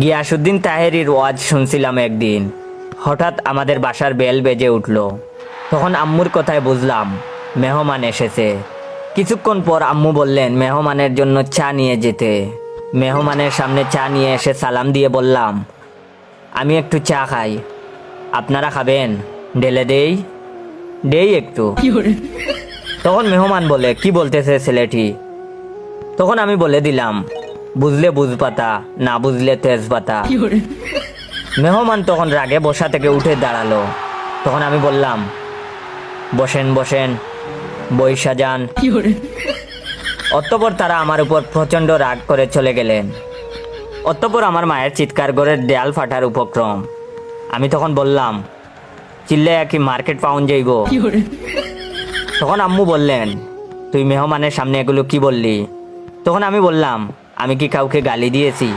গিয়াসউদ্দিন তাহেরির ওয়াজ শুনছিলাম একদিন। হঠাৎ আমাদের বাসার বেল বেজে উঠল। তখন আম্মুর কথায় বুঝলাম মেহমান এসেছে। কিছুক্ষণ পর আম্মু বললেন মেহমানের জন্য চা নিয়ে যেতে। মেহমানের সামনে চা নিয়ে এসে সালাম দিয়ে বললাম, আমি একটু চা খাই, আপনারা খাবেন? ঢেলে দেই? দেই একটু। তখন মেহমান বলে, কি বলতেছে ছেলেটি? তখন আমি বলে দিলাম, বুঝলে বুঝপাতা, না বুঝলে তেজপাতা। মেহমান তখন রাগে বসা থেকে উঠে দাঁড়ালো। তখন আমি বললাম, বসেন বসেন, বইসা যান। অতঃপর তারা আমার উপর প্রচন্ড রাগ করে চলে গেলেন। অতঃপর আমার মায়ের চিৎকার করে দেয়াল ফাটার উপক্রম। আমি তখন বললাম, চিল্লাইয়া কি মার্কেট পাউন যাইব? তখন আম্মু বললেন, তুই মেহমানের সামনে এগুলো কি বললি? তখন আমি বললাম, আমি কি কাউকে গালি দিয়েছি?